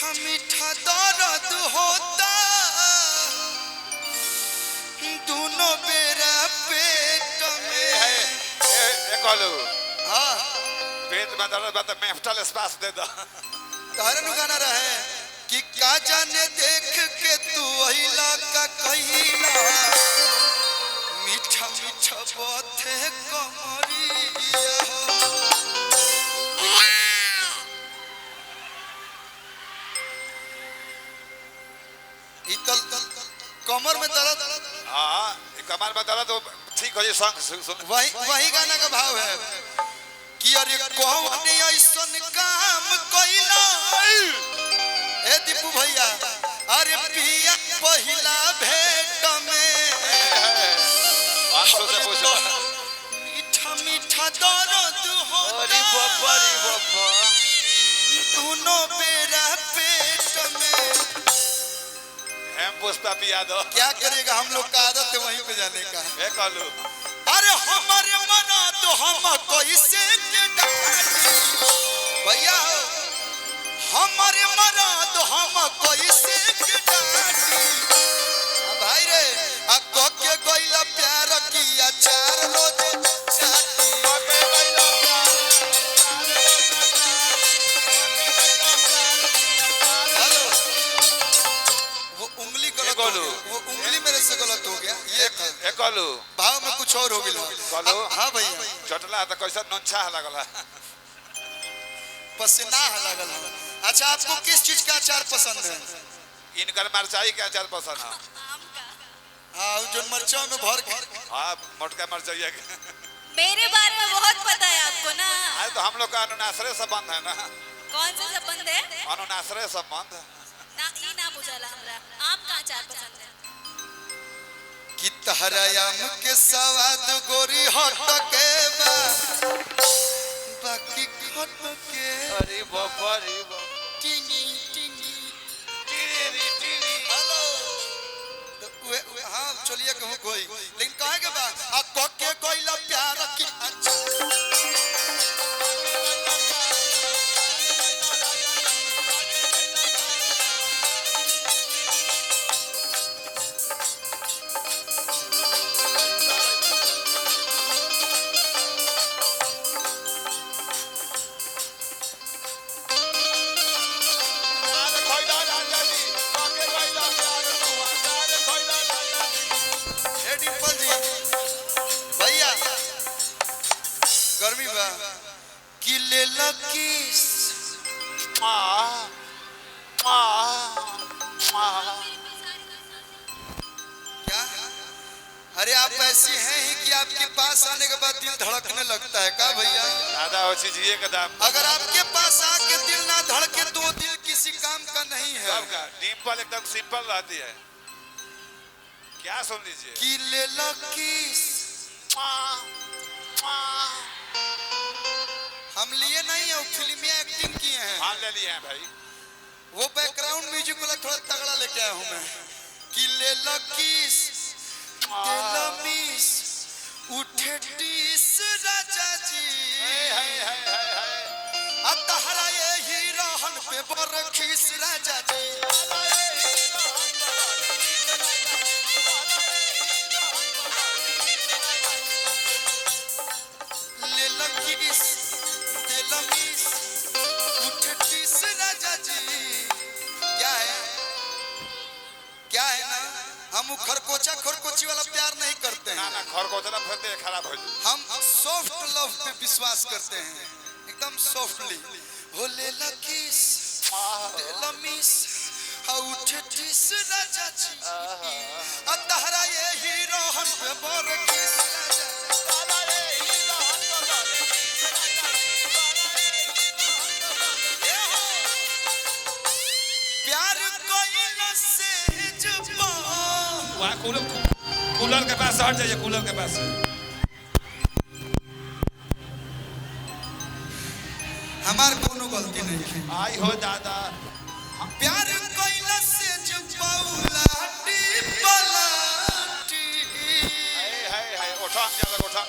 मीठा मीठा दर्द होता दोनों बेरा पेट में। कहलू हाँ पेट में दर्द बा तो मेफ्टल स्पास दे दो। तहरे नु गाना रहे कि का जाने देख के तू अहिला का कहिला मीठा मीठा बाते कमरिया इतल कमर में दर्द। हाँ कमर में दर्द ठीक हो जाए सॉन्ग सुन। वही गाना का भाव है कि अरे कौन ऐसन काम कइला ए दीपू भैया अरे पिया पहिला भेंट में मीठा मीठा दर्द होता दोनों बेरा पेट में। हम पुष्पा पिया दो। क्या करेगा हम लोग का आदत है वहीं पे जाने का। कहलू अरे हमारे मना तो हम कोई से के डांटी भैया हमारे मना तो हम कोई से के डांटी भाई रे अक्को के गोइला प्यार किया चार रोज चाटी हेलो वो उंगली गलत हो गया वो उंगली मेरे से गलत हो गया ये कहलू भाव में कुछ और हो गया। हाँ भैया चटला तो कैसा नोंछा लगला पसीना लगल। अच्छा आपको किस चीज का अचार पसंद है? इनकर मरचाई के अचार पसंद है। हाँ जो मरचा में भर के हाँ मोटका मरचाई के मेरे बारे में बहुत पता है आपको ना। आज तो हम लोग का अनुनाश्रय संबंध है ना। कौन सा संबंध है? अनुनाश्रय संबंध ना ये ना बुझाला हमरा आम का अचार पसंद है कि तहरा आम के स्वाद गोरी हट के बा बाकी खट के अरे बाबा रे टिंगी टिंगी हेलो तो हाँ चलिए कहूँ कोई लेकिन कहे के बा आ कक के कोइला प्यार की अच्छा गर्मी बा कि ले लकीस क्या अरे आप ऐसी हैं ही कि आपके पास आने के बाद दिल धड़कने लगता है का भैया दादा हो चीज ये कदम अगर आपके पास आके दिल ना धड़के तो दिल किसी काम का नहीं है। सबका डिंपल एकदम सिंपल रहती है। क्या सुन लीजिए कि ले लकीस हम लिए नहीं है फिल्म में एक्टिंग किए हैं। हाँ ले लिए हैं भाई वो बैकग्राउंड म्यूजिक वाला थोड़ा तगड़ा लेके आया हूं मैं कि ले लकीस दिलमीस उठे टीस राजा जी अतहरा ये ही रहन पे बरखीस राजा जी ले लकीस दिलमीस उठे टीस राजा जी क्या है ना हम खरकोचा खरकोची वाला प्यार नहीं करते हैं ना खरकोचला फिर खराब हो जाए। हम सॉफ्ट लव पे विश्वास करते हैं एकदम सॉफ्टली हो ले लकीस दिलमीस उठे टीस राजा जी अतहरा ये ही रोहन पे बरखीस राजा प्यार कोई न सेज पा वहाँ कूलर के पास हट जाइए कूलर के पास हमार कोनो गलती नहीं है। आई हो दादा प्यार कोइला से जबाउलाटी पलाटी हाय उठाम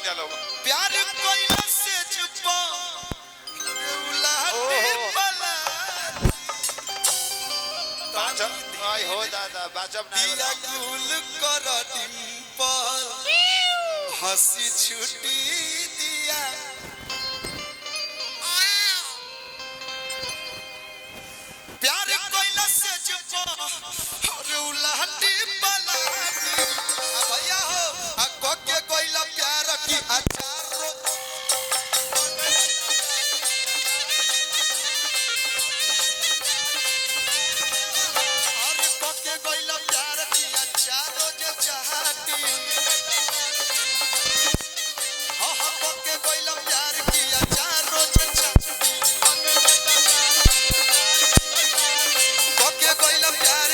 जा लोग प्यार कोइला से जबाउलाटी पलाटी बाचा आई हो दादा बाचा दिया गुल कर डिंपल हंसी छुट्टी दिया प्यार कोइला से जपो और उलाटी पलाटी भैया हो को के कोइला प्यार की अचारो और को के कोइला प्यार की अचारो जे चाहती हो को के कोइला प्यार की अचारो जे चाहती कोके कोइला प्यार